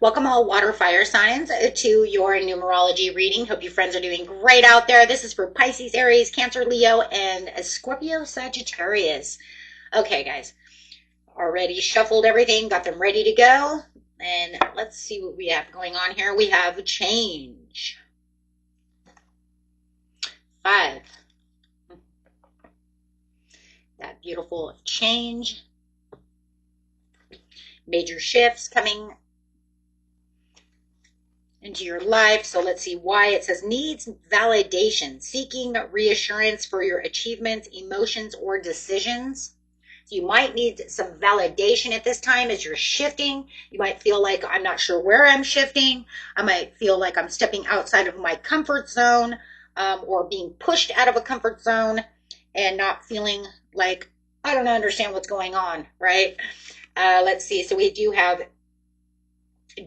Welcome all water fire signs to your numerology reading. Hope you friends are doing great out there. This is for Pisces, Aries, Cancer, Leo, and Scorpio, Sagittarius. Okay, guys, already shuffled everything, got them ready to go. And let's see what we have going on here. We have change. 5. That beautiful change. Major shifts coming into your life. So let's see why. It says needs validation, seeking reassurance for your achievements, emotions, or decisions. So you might need some validation at this time as you're shifting. You might feel like I'm not sure where I'm shifting. I might feel like I'm stepping outside of my comfort zone, or being pushed out of a comfort zone and not feeling like I don't understand what's going on, right? Let's see. So we do have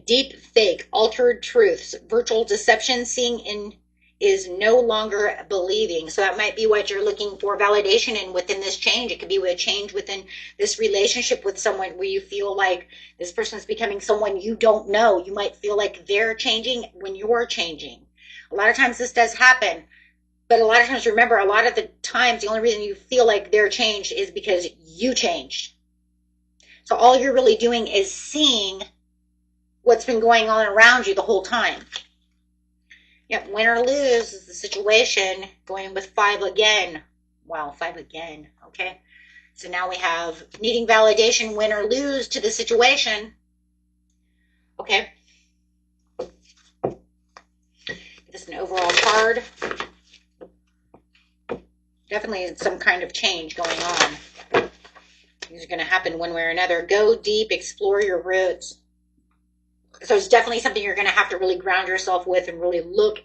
deep fake, altered truths, virtual deception, seeing in is no longer believing. So that might be what you're looking for validation in within this change. It could be a change within this relationship with someone where you feel like this person's becoming someone you don't know. You might feel like they're changing when you're changing. A lot of times this does happen, but a lot of times, remember, a lot of the times the only reason you feel like they're changed is because you changed. So all you're really doing is seeing what's been going on around you the whole time. Yep, win or lose is the situation. Going with 5 again. Wow, 5 again. Okay. So now we have needing validation, win or lose to the situation. Okay. This is an overall card. Definitely some kind of change going on. These are going to happen one way or another. Go deep, explore your roots. So it's definitely something you're going to have to really ground yourself with and really look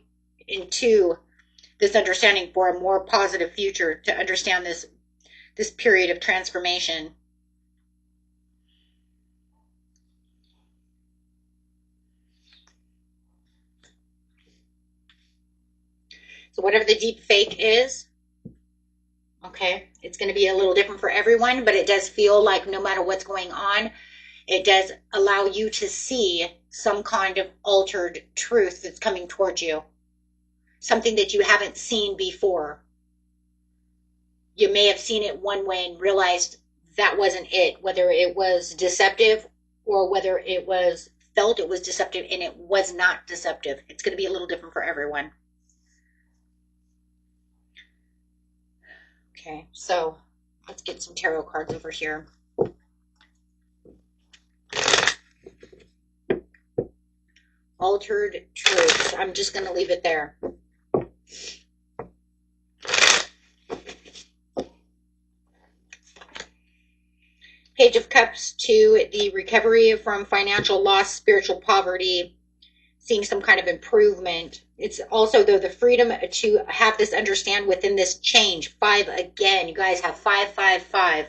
into this understanding for a more positive future, to understand this period of transformation. So whatever the deep fake is, okay, it's going to be a little different for everyone, but it does feel like no matter what's going on, it does allow you to see some kind of altered truth that's coming towards you. Something that you haven't seen before. You may have seen it one way and realized that wasn't it, whether it was deceptive or whether it was felt it was deceptive and it was not deceptive. It's going to be a little different for everyone. Okay, so let's get some tarot cards over here. Altered truths. I'm just going to leave it there. Page of Cups to the recovery from financial loss, spiritual poverty, seeing some kind of improvement. It's also, though, the freedom to have this understand within this change. 5 again. You guys have 5, 5, 5.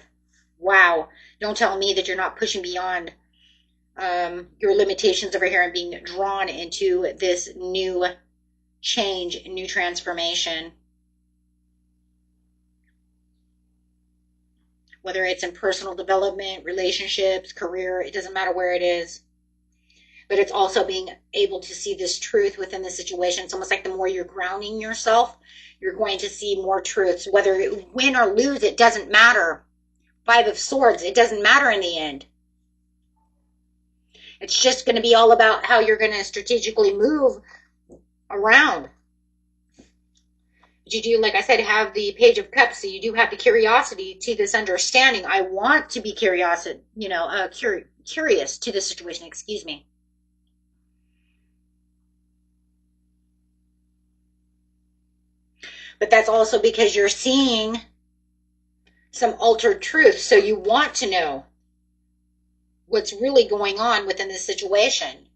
Wow. Don't tell me that you're not pushing beyond your limitations over here and being drawn into this new change, new transformation. Whether it's in personal development, relationships, career, it doesn't matter where it is. But it's also being able to see this truth within the situation. It's almost like the more you're grounding yourself, you're going to see more truths. Whether you win or lose, it doesn't matter. 5 of Swords, it doesn't matter in the end. It's just going to be all about how you're going to strategically move around. But you do, like I said, have the Page of Cups, so you do have the curiosity to this understanding. I want to be curious to the situation, excuse me. But that's also because you're seeing some altered truth, so you want to know what's really going on within this situation.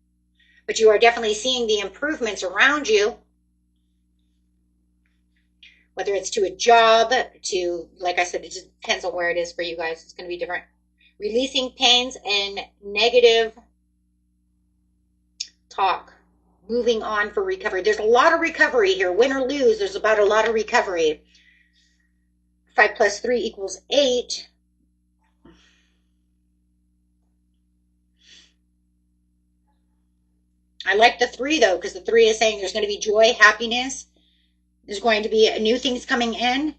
But you are definitely seeing the improvements around you. Whether it's to a job, to, like I said, it just depends on where it is for you guys. It's going to be different. Releasing pains and negative talk. Moving on for recovery. There's a lot of recovery here. Win or lose, there's about a lot of recovery. 5 plus 3 equals 8. I like the 3 though, because the 3 is saying there's going to be joy, happiness. There's going to be new things coming in.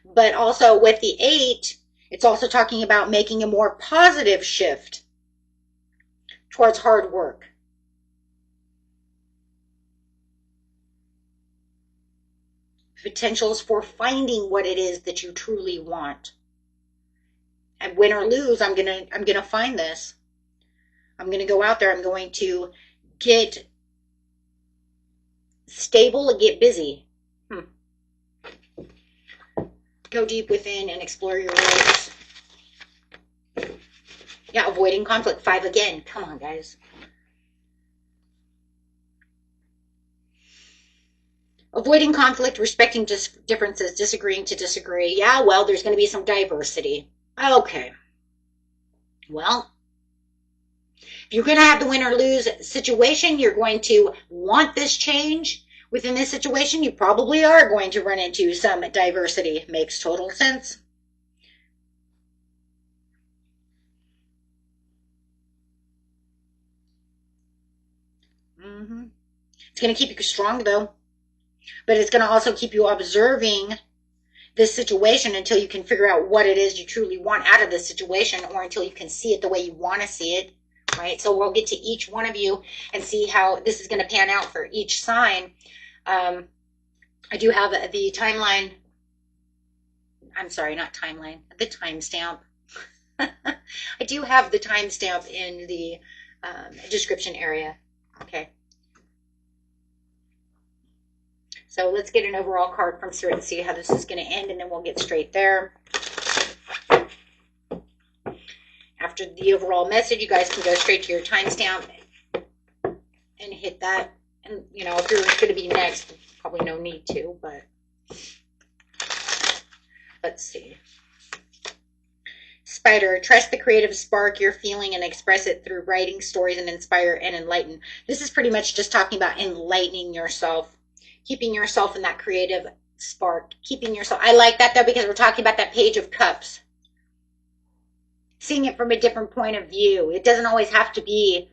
But also with the 8, it's also talking about making a more positive shift towards hard work. Potentials for finding what it is that you truly want. And win or lose, I'm gonna find this. I'm gonna go out there. I'm going to get stable and get busy. Go deep within and explore your roots. Yeah, avoiding conflict. 5 again. Come on, guys. Avoiding conflict, respecting differences, disagreeing to disagree. Yeah, well, there's going to be some diversity. Okay. Well, if you're going to have the win or lose situation, you're going to want this change. Within this situation, you probably are going to run into some diversity. Makes total sense. It's going to keep you strong, though. But it's going to also keep you observing this situation until you can figure out what it is you truly want out of this situation, or until you can see it the way you want to see it, right? So we'll get to each one of you and see how this is going to pan out for each sign. I do have the timeline. I'm sorry, not timeline, the timestamp. I do have the timestamp in the description area. Okay. So let's get an overall card from Spirit and see how this is going to end, and then we'll get straight there. After the overall message, you guys can go straight to your timestamp and hit that. And, you know, if you're going to be next, probably no need to, but let's see. Spider, trust the creative spark you're feeling and express it through writing stories and inspire and enlighten. This is pretty much just talking about enlightening yourself. Keeping yourself in that creative spark. Keeping yourself. I like that though, because we're talking about that Page of Cups. Seeing it from a different point of view. It doesn't always have to be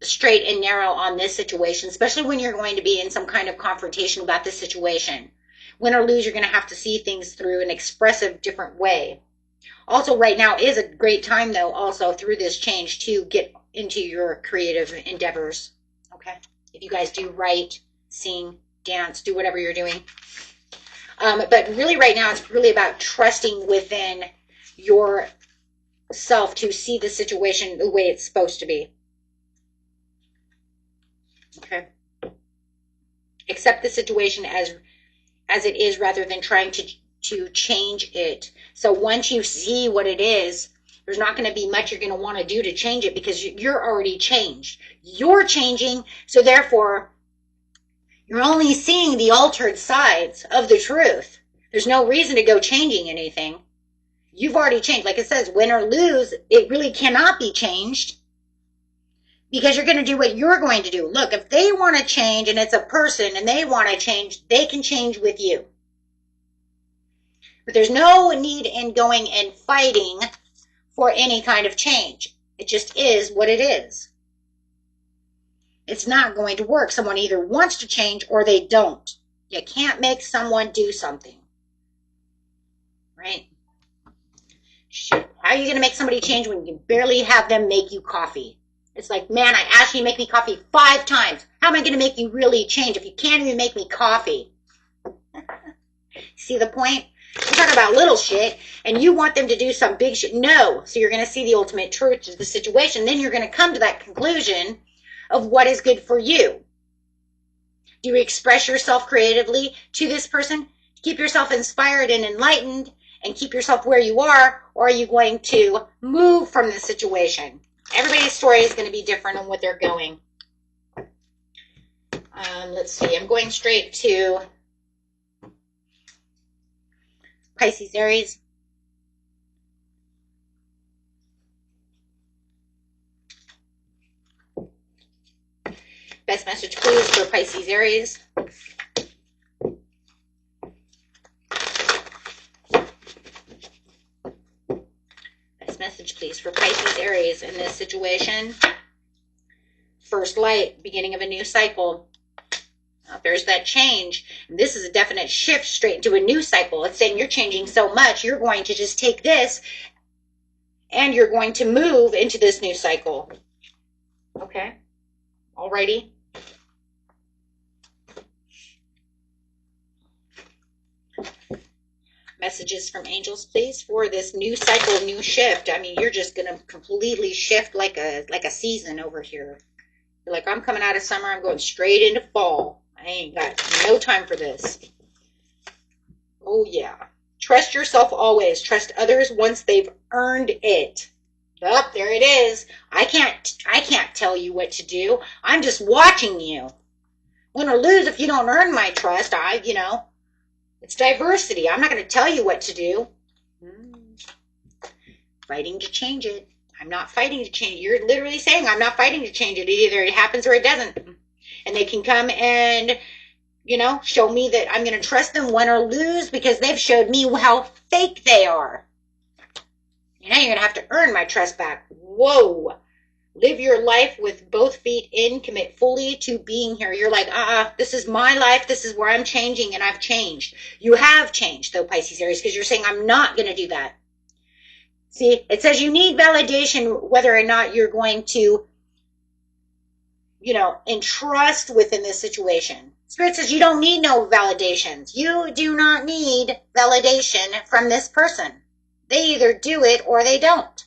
straight and narrow on this situation, especially when you're going to be in some kind of confrontation about this situation. Win or lose, you're going to have to see things through an expressive, different way. Also, right now is a great time though, also through this change, to get into your creative endeavors. Okay? If you guys do write, sing, dance, do whatever you're doing. But really right now, it's really about trusting within yourself to see the situation the way it's supposed to be. Okay. Accept the situation as it is, rather than trying to change it. So once you see what it is, there's not going to be much you're going to want to do to change it, because you're already changed. You're changing, so therefore you're only seeing the altered sides of the truth. There's no reason to go changing anything. You've already changed. Like it says, win or lose, it really cannot be changed, because you're going to do what you're going to do. Look, if they want to change, and it's a person and they want to change, they can change with you. But there's no need in going and fighting for any kind of change. It just is what it is. It's not going to work. Someone either wants to change or they don't. You can't make someone do something. Right? Shit. How are you going to make somebody change when you barely have them make you coffee? It's like, man, I asked you to make me coffee 5 times. How am I going to make you really change if you can't even make me coffee? See the point? We're talking about little shit, and you want them to do some big shit. No. So you're going to see the ultimate truth of the situation. Then you're going to come to that conclusion of what is good for you. Do you express yourself creatively to this person? Keep yourself inspired and enlightened, and keep yourself where you are, or are you going to move from the situation? Everybody's story is going to be different on what they're going. Let's see. I'm going straight to Pisces, Aries. Best message, please, for Pisces, Aries. Best message, please, for Pisces, Aries in this situation. first light, beginning of a new cycle. There's that change. And this is a definite shift straight into a new cycle. It's saying you're changing so much, you're going to just take this and you're going to move into this new cycle. Okay. Alrighty. Messages from angels, please, for this new cycle, new shift. I mean, you're just going to completely shift like a season over here. You're like, I'm coming out of summer, I'm going straight into fall. I ain't got no time for this. Oh, yeah. Trust yourself always. Trust others once they've earned it. Oh, there it is. I can't tell you what to do. I'm just watching you. Win or lose if you don't earn my trust. It's diversity. I'm not going to tell you what to do. Fighting to change it. I'm not fighting to change it. You're literally saying I'm not fighting to change it. Either it happens or it doesn't. And they can come and, show me that I'm going to trust them, win or lose, because they've showed me how fake they are. Now you're going to have to earn my trust back. Whoa. Live your life with both feet in. Commit fully to being here. You're like, this is my life. This is where I'm changing, and I've changed. You have changed, though, Pisces, Aries, because you're saying I'm not going to do that. See, it says you need validation whether or not you're going to, entrust within this situation. Spirit says you don't need no validations. You do not need validation from this person. They either do it or they don't.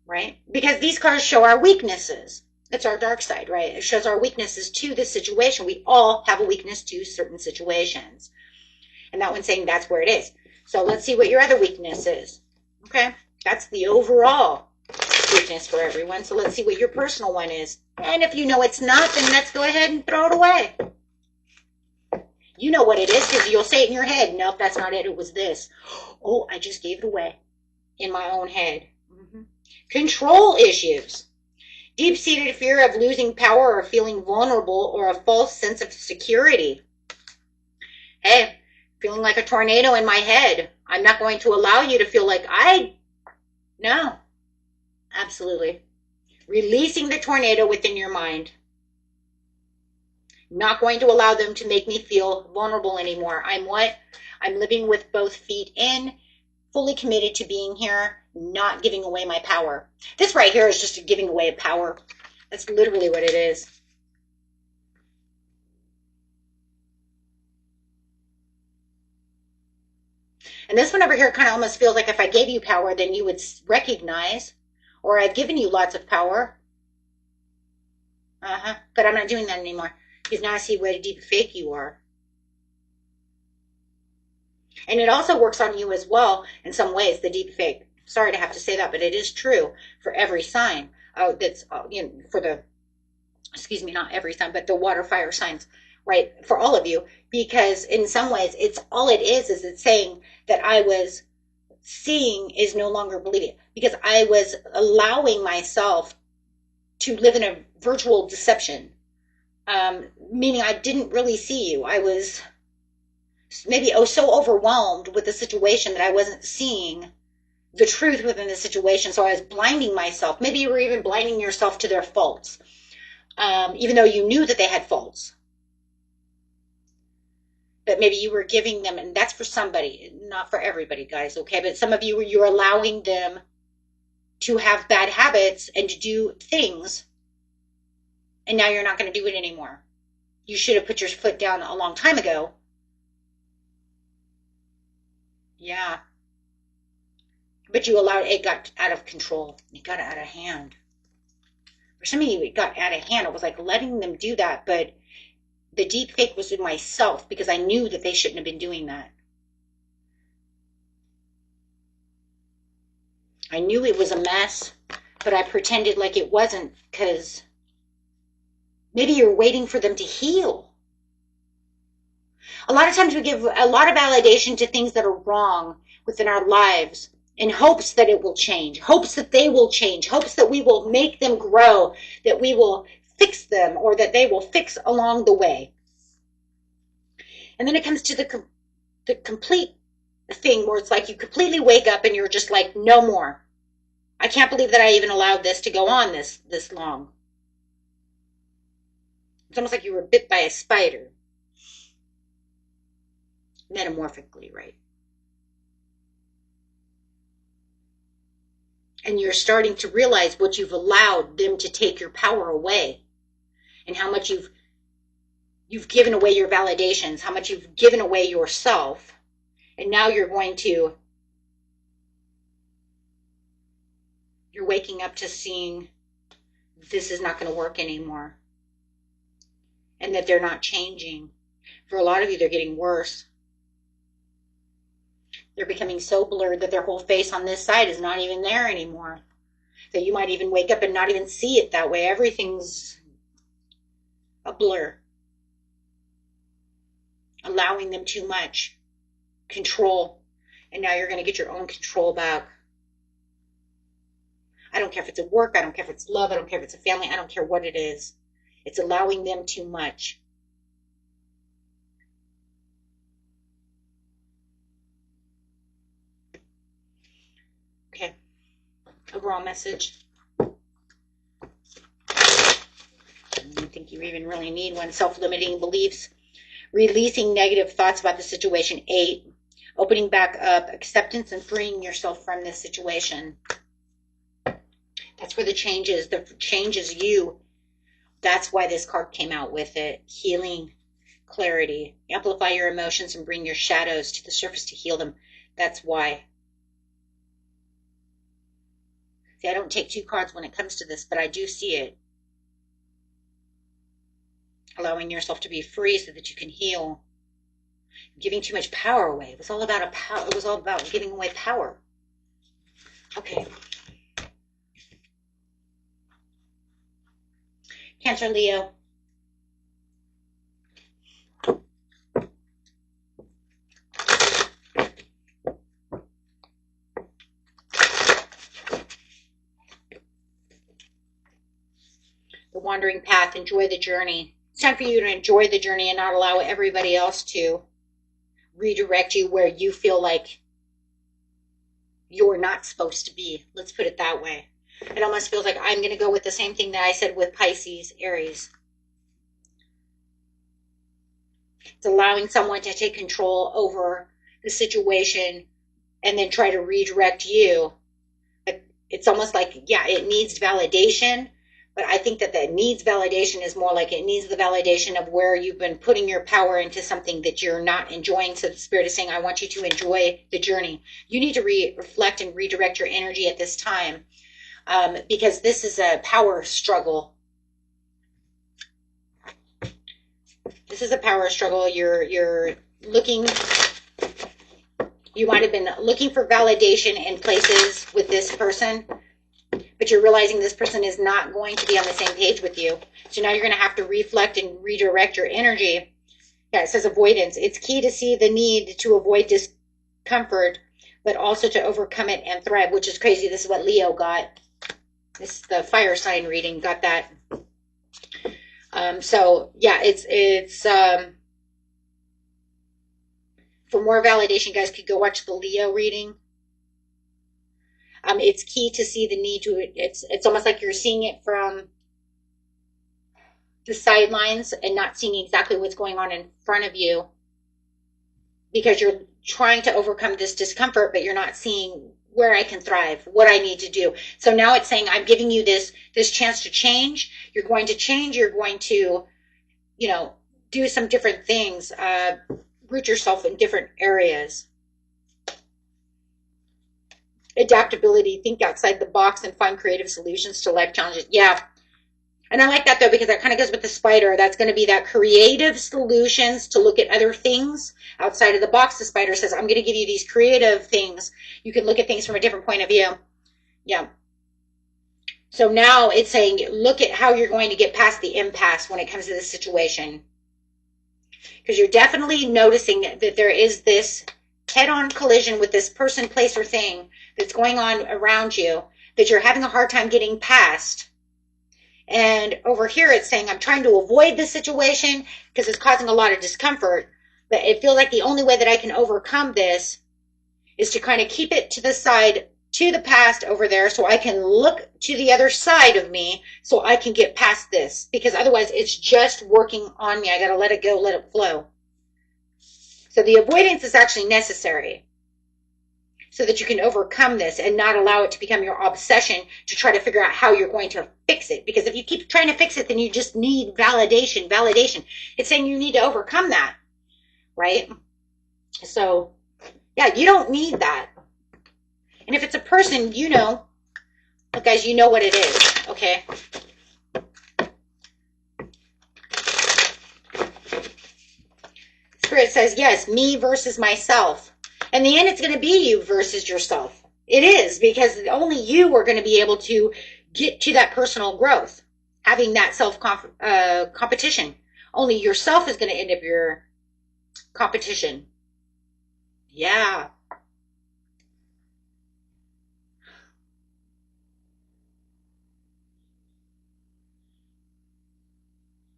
Right? Because these cards show our weaknesses. It's our dark side, right? It shows our weaknesses to this situation. We all have a weakness to certain situations. And that one's saying that's where it is. So let's see what your other weakness is. Okay? That's the overall weakness for everyone. So let's see what your personal one is. And if you know it's not, then let's go ahead and throw it away. You know what it is because you'll say it in your head. Nope, that's not it. It was this. Oh, I just gave it away in my own head. Control issues. Deep-seated fear of losing power or feeling vulnerable or a false sense of security. Hey, feeling like a tornado in my head. I'm not going to allow you to feel like No. Absolutely. Releasing the tornado within your mind. Not going to allow them to make me feel vulnerable anymore. I'm living with both feet in, fully committed to being here, not giving away my power. This right here is just a giving away of power. That's literally what it is. And this one over here kind of almost feels like if I gave you power, then you would recognize, or I've given you lots of power. But I'm not doing that anymore. Because now I see what a deep fake you are. And it also works on you as well in some ways, the deep fake. Sorry to have to say that, but it is true for every sign. That's for the, not every sign, but the water, fire signs, right? For all of you, because in some ways, it's saying that I was seeing is no longer believing, because I was allowing myself to live in a virtual deception, meaning I didn't really see you. I was maybe so overwhelmed with the situation that I wasn't seeing the truth within the situation. So I was blinding myself. Maybe you were even blinding yourself to their faults, even though you knew that they had faults. But maybe you were giving them, and that's for somebody, not for everybody, guys, okay? But some of you, you're allowing them to have bad habits and to do things, and now you're not going to do it anymore. You should have put your foot down a long time ago. Yeah. But you allowed it, got out of control. It got out of hand. For some of you, it got out of hand. It was like letting them do that, but the deep fake was in myself because I knew that they shouldn't have been doing that. I knew it was a mess, but I pretended like it wasn't because maybe you're waiting for them to heal. A lot of times we give a lot of validation to things that are wrong within our lives in hopes that it will change, hopes that they will change, hopes that we will make them grow, that we will fix them, or that they will fix along the way. And then it comes to the complete thing where it's like you completely wake up and you're just like, no more. I can't believe that I even allowed this to go on this long. It's almost like you were bit by a spider. Metamorphically, right? And you're starting to realize what you've allowed them to take your power away, and how much you've given away your validations, how much you've given away yourself. And now you're waking up to seeing this is not going to work anymore, and that they're not changing. For a lot of you, they're getting worse. They're becoming so blurred that their whole face on this side is not even there anymore. That you might even wake up and not even see it that way. Everything's a blur. Allowing them too much control. And now you're going to get your own control back. I don't care if it's at work. I don't care if it's love. I don't care if it's a family. I don't care what it is. It's allowing them too much. Okay. Overall message. I don't think you even really need one. Self-limiting beliefs. Releasing negative thoughts about the situation. 8. Opening back up. Acceptance and freeing yourself from this situation. That's where the change is. The change is you. That's why this card came out with it. Healing. Clarity. Amplify your emotions and bring your shadows to the surface to heal them. That's why. See, I don't take 2 cards when it comes to this, but I do see it. Allowing yourself to be free so that you can heal. Giving too much power away. It was all about it was all about giving away power. Okay. Cancer, Leo. The wandering path. Enjoy the journey. It's time for you to enjoy the journey and not allow everybody else to redirect you where you feel like you're not supposed to be. Let's put it that way. It almost feels like I'm going to go with the same thing that I said with Pisces, Aries. It's allowing someone to take control over the situation and then try to redirect you. But it's almost like, yeah, it needs validation. But I think that needs validation is more like it needs the validation of where you've been putting your power into something that you're not enjoying. So the Spirit is saying, I want you to enjoy the journey. You need to reflect and redirect your energy at this time. Because this is a power struggle. This is a power struggle. You're looking, you might have been looking for validation in places with this person, but you're realizing this person is not going to be on the same page with you. So now you're going to have to reflect and redirect your energy. Yeah, it says avoidance. It's key to see the need to avoid discomfort, but also to overcome it and thrive, which is crazy. This is what Leo got. This the fire sign reading got that. So yeah, it's for more validation, you guys could go watch the Leo reading. It's key to see the need to. It's almost like you're seeing it from the sidelines and not seeing exactly what's going on in front of you, because you're trying to overcome this discomfort, but you're not seeing where I can thrive, what I need to do. So now it's saying, I'm giving you this chance to change. You're going to change. You're going to, do some different things, root yourself in different areas. Adaptability, think outside the box and find creative solutions to life challenges. Yeah. And I like that though, because that kind of goes with the spider. That's going to be that creative solutions to look at other things outside of the box. The spider says, I'm going to give you these creative things. You can look at things from a different point of view. Yeah. So now it's saying, look at how you're going to get past the impasse when it comes to this situation. Because you're definitely noticing that there is this head-on collision with this person, place, or thing that's going on around you that you're having a hard time getting past. And over here it's saying, I'm trying to avoid this situation because it's causing a lot of discomfort. But it feels like the only way that I can overcome this is to kind of keep it to the side to the past over there so I can look to the other side of me so I can get past this, because otherwise it's just working on me. I got to let it go, let it flow. So the avoidance is actually necessary so that you can overcome this and not allow it to become your obsession to try to figure out how you're going to fix it. Because if you keep trying to fix it, then you just need validation, validation. It's saying you need to overcome that, right? So, yeah, you don't need that. And if it's a person, you know, look, guys, you know what it is, okay? Spirit says, yes, me versus myself. In the end, it's going to be you versus yourself. It is, because only you are going to be able to get to that personal growth, having that self-competition. Only yourself is going to end up your competition. Yeah.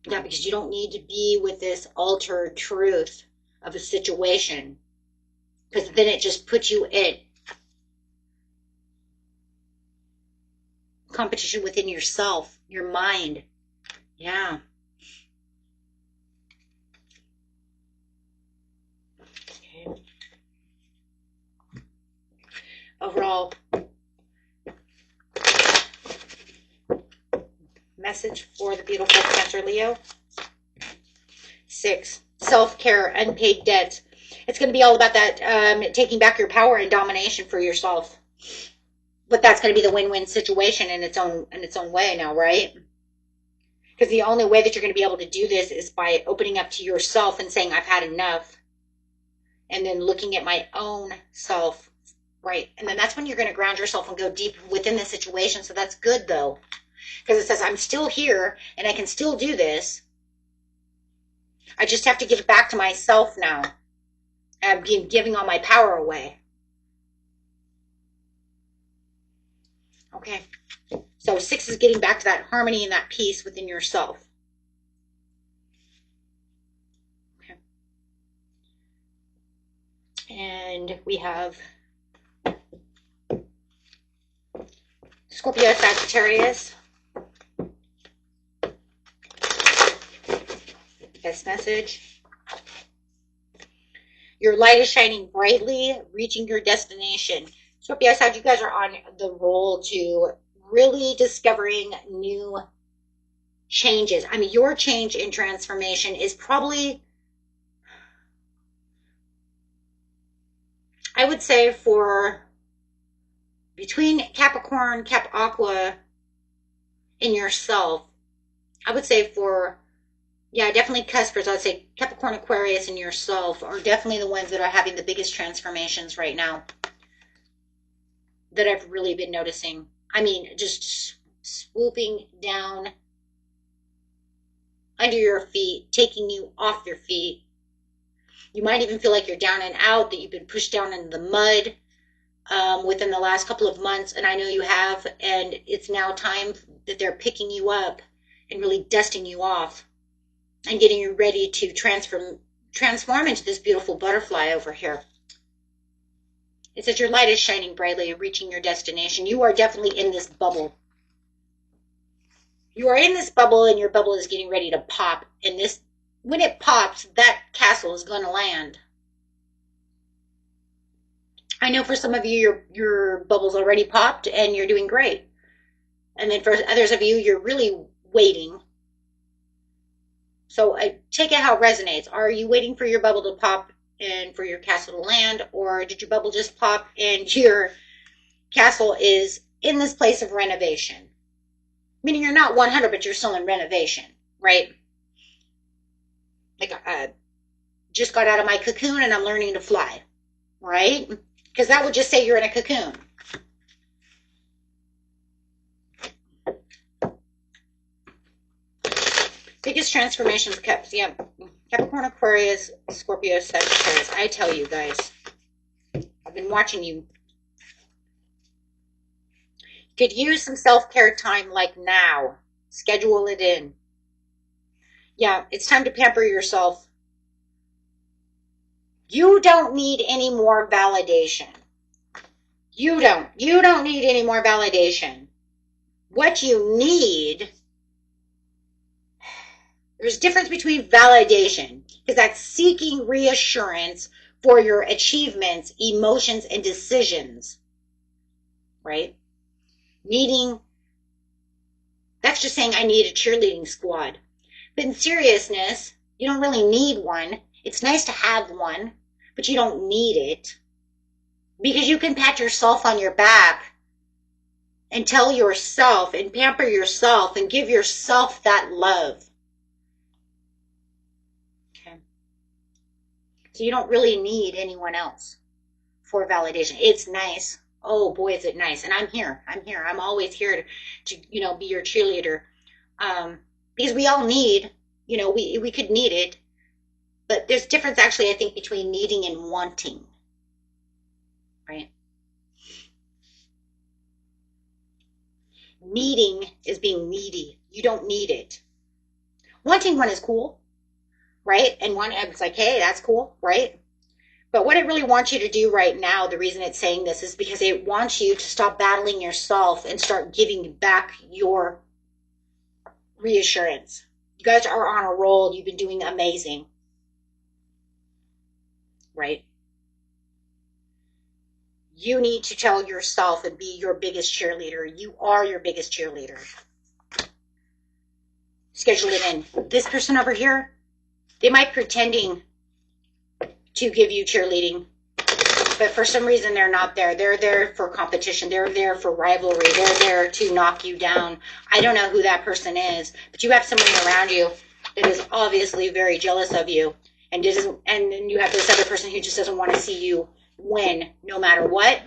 Yeah, because you don't need to be with this altered truth of a situation, because then it just puts you in competition within yourself, your mind. Yeah. Okay. Overall message for the beautiful Cancer Leo. 6, self-care, unpaid debt. It's going to be all about that, taking back your power and domination for yourself. But that's going to be the win-win situation in its own way now, right? Because the only way that you're going to be able to do this is by opening up to yourself and saying, I've had enough. And then looking at my own self, right? And then that's when you're going to ground yourself and go deep within the situation. So that's good, though. Because it says, I'm still here and I can still do this. I just have to give it back to myself now. I'm giving all my power away. Okay. So 6 is getting back to that harmony and that peace within yourself. Okay. And we have Scorpio, Sagittarius. This message. Your light is shining brightly, reaching your destination. Scorpio, Sag, you guys are on the roll to really discovering new changes. I mean, your change in transformation is probably, I would say, for between Capricorn, Cap Aqua, and yourself, I would say for, yeah, definitely Cuspers. I would say Capricorn, Aquarius, and yourself are definitely the ones that are having the biggest transformations right now that I've really been noticing. I mean, just swooping down under your feet, taking you off your feet. You might even feel like you're down and out, that you've been pushed down in the mud within the last couple of months, and I know you have, and it's now time that they're picking you up and really dusting you off and getting you ready to transform into this beautiful butterfly over here. It says your light is shining brightly, reaching your destination. You are definitely in this bubble. You are in this bubble, and your bubble is getting ready to pop. And this, when it pops, that castle is going to land. I know for some of you, your bubble's already popped, and you're doing great. And then for others of you, you're really waiting. So take it how it resonates. Are you waiting for your bubble to pop and for your castle to land, or did your bubble just pop and your castle is in this place of renovation? Meaning you're not 100, but you're still in renovation, right? Like I just got out of my cocoon and I'm learning to fly, right? Because that would just say you're in a cocoon. Biggest transformations kept, yeah. Capricorn, Aquarius, Scorpio, Sagittarius. I tell you guys, I've been watching you. Could use some self-care time like now. Schedule it in. Yeah, it's time to pamper yourself. You don't need any more validation. You don't need any more validation. What you need, there's a difference between validation, because that's seeking reassurance for your achievements, emotions, and decisions, right? Needing, that's just saying I need a cheerleading squad. But in seriousness, you don't really need one. It's nice to have one, but you don't need it. Because you can pat yourself on your back and tell yourself and pamper yourself and give yourself that love. Okay. So you don't really need anyone else for validation. It's nice. Oh boy, is it nice. And I'm here. I'm always here to be your cheerleader. Because we all need, we could need it. But there's a difference actually, I think, between needing and wanting. Right? Needing is being needy. You don't need it. Wanting one is cool, right? And one, it's like, hey, that's cool, right? But what it really wants you to do right now, the reason it's saying this is because it wants you to stop battling yourself and start giving back your reassurance. You guys are on a roll. You've been doing amazing, right? You need to tell yourself and be your biggest cheerleader. You are your biggest cheerleader. Schedule it in. This person over here, they might be pretending to give you cheerleading, but for some reason they're not there. They're there for competition. They're there for rivalry. They're there to knock you down. I don't know who that person is, but you have someone around you that is obviously very jealous of you, and then you have this other person who just doesn't want to see you win no matter what.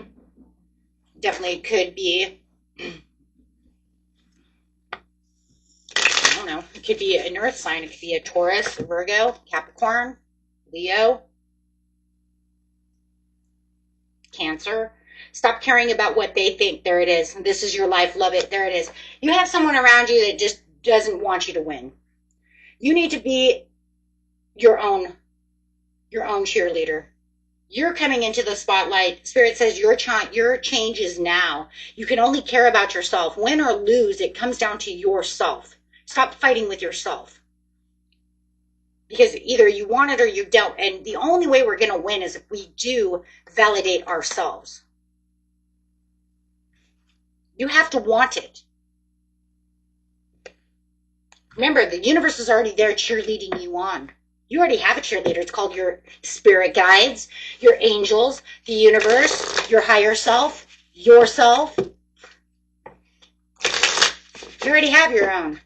Definitely could be, I don't know, it could be an earth sign. It could be a Taurus, a Virgo, Capricorn, Leo, Cancer. Stop caring about what they think. There it is. This is your life. Love it. There it is. You have someone around you that just doesn't want you to win. You need to be your own cheerleader. You're coming into the spotlight. Spirit says your change is now. You can only care about yourself. Win or lose, it comes down to yourself. Stop fighting with yourself. Because either you want it or you don't. And the only way we're going to win is if we do validate ourselves. You have to want it. Remember, the universe is already there cheerleading you on. You already have a cheerleader. It's called your spirit guides, your angels, the universe, your higher self, yourself. You already have your own.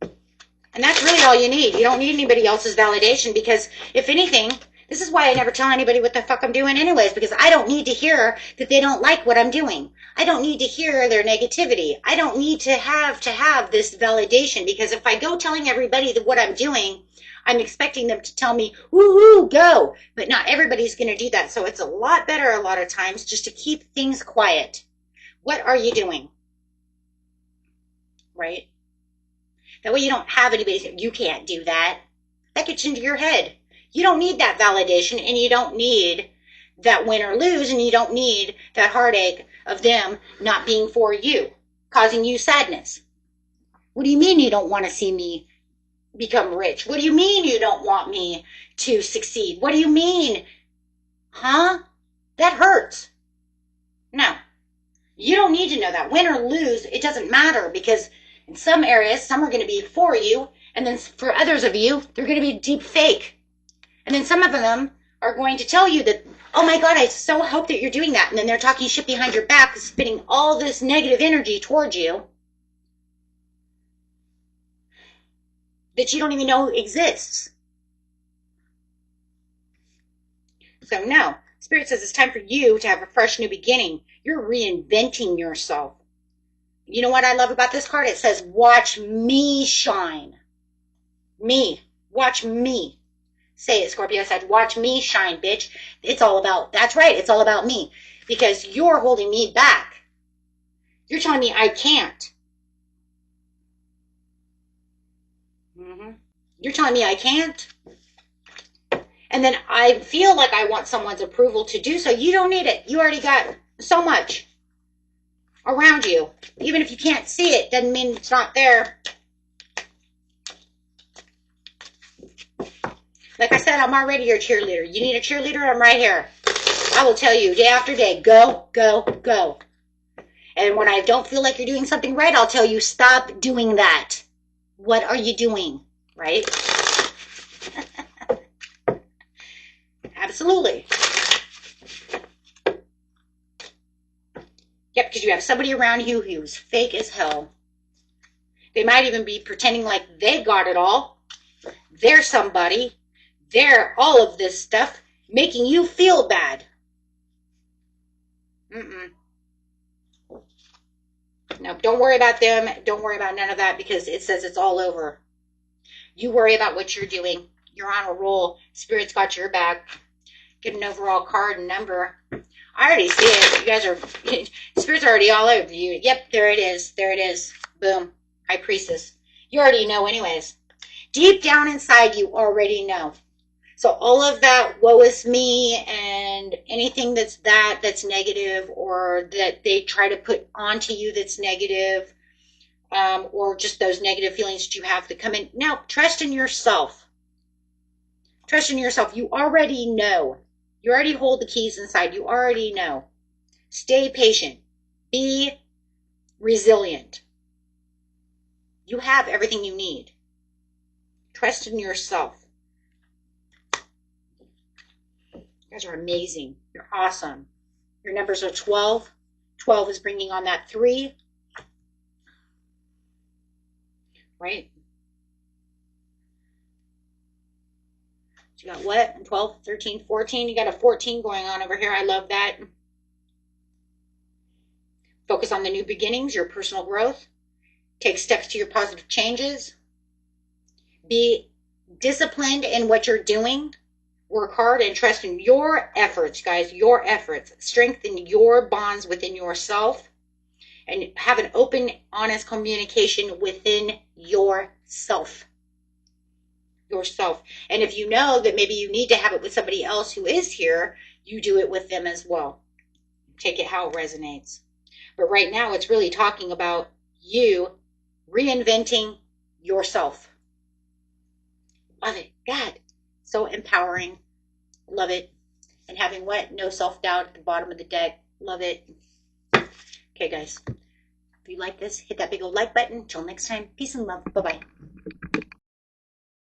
And that's really all you need. You don't need anybody else's validation, because if anything, this is why I never tell anybody what the fuck I'm doing anyways, because I don't need to hear that they don't like what I'm doing. I don't need to hear their negativity. I don't need to have this validation, because if I go telling everybody that what I'm doing, I'm expecting them to tell me, woo-hoo, go. But not everybody's going to do that. So it's a lot better a lot of times just to keep things quiet. What are you doing? Right? That way you don't have anybody say, you can't do that. That gets into your head. You don't need that validation, and you don't need that win or lose, and you don't need that heartache of them not being for you, causing you sadness. What do you mean you don't want to see me become rich? What do you mean you don't want me to succeed? What do you mean? Huh? That hurts. No. You don't need to know that. Win or lose, it doesn't matter, because in some areas, some are going to be for you, and then for others of you, they're going to be deep fake. And then some of them are going to tell you that, oh my God, I so hope that you're doing that. And then they're talking shit behind your back, spitting all this negative energy towards you that you don't even know exists. So no, Spirit says it's time for you to have a fresh new beginning. You're reinventing yourself. You know what I love about this card? It says, watch me shine. Me. Watch me. Say it, Scorpio. I said, watch me shine, bitch. It's all about, that's right, it's all about me. Because you're holding me back. You're telling me I can't. You're telling me I can't. And then I feel like I want someone's approval to do so. You don't need it. You already got so much around you. Even if you can't see it, doesn't mean it's not there. Like I said, I'm already your cheerleader. You need a cheerleader? I'm right here. I will tell you day after day, go, go, go. And when I don't feel like you're doing something right, I'll tell you, stop doing that. What are you doing? Right? Absolutely. Yep, because you have somebody around you who's fake as hell. They might even be pretending like they got it all. They're somebody. They're all of this stuff, making you feel bad. No, don't worry about them. Don't worry about none of that, because it says it's all over. You worry about what you're doing. You're on a roll. Spirit's got your back. Get an overall card and number. I already see it. You guys are, Spirit's already all over you. Yep, there it is. There it is. Boom. High Priestess. You already know anyways. Deep down inside, you already know. So all of that woe is me and anything that's negative, or that they try to put onto you that's negative, or just those negative feelings that you have to come in. Now, trust in yourself. Trust in yourself. You already know. You already hold the keys inside. You already know. Stay patient. Be resilient. You have everything you need. Trust in yourself. You guys are amazing. You're awesome. Your numbers are 12. 12 is bringing on that 3. Right? So you got what? 12, 13, 14. You got a 14 going on over here. I love that. Focus on the new beginnings, your personal growth. Take steps to your positive changes. Be disciplined in what you're doing. Work hard and trust in your efforts, guys, your efforts. Strengthen your bonds within yourself, and have an open, honest communication within yourself. Yourself. And if you know that maybe you need to have it with somebody else who is here, you do it with them as well. Take it how it resonates. But right now, it's really talking about you reinventing yourself. Love it. God. So empowering. Love it. And having what? No self-doubt at the bottom of the deck. Love it. Okay, guys. If you like this, hit that big old like button. Until next time, peace and love. Bye-bye.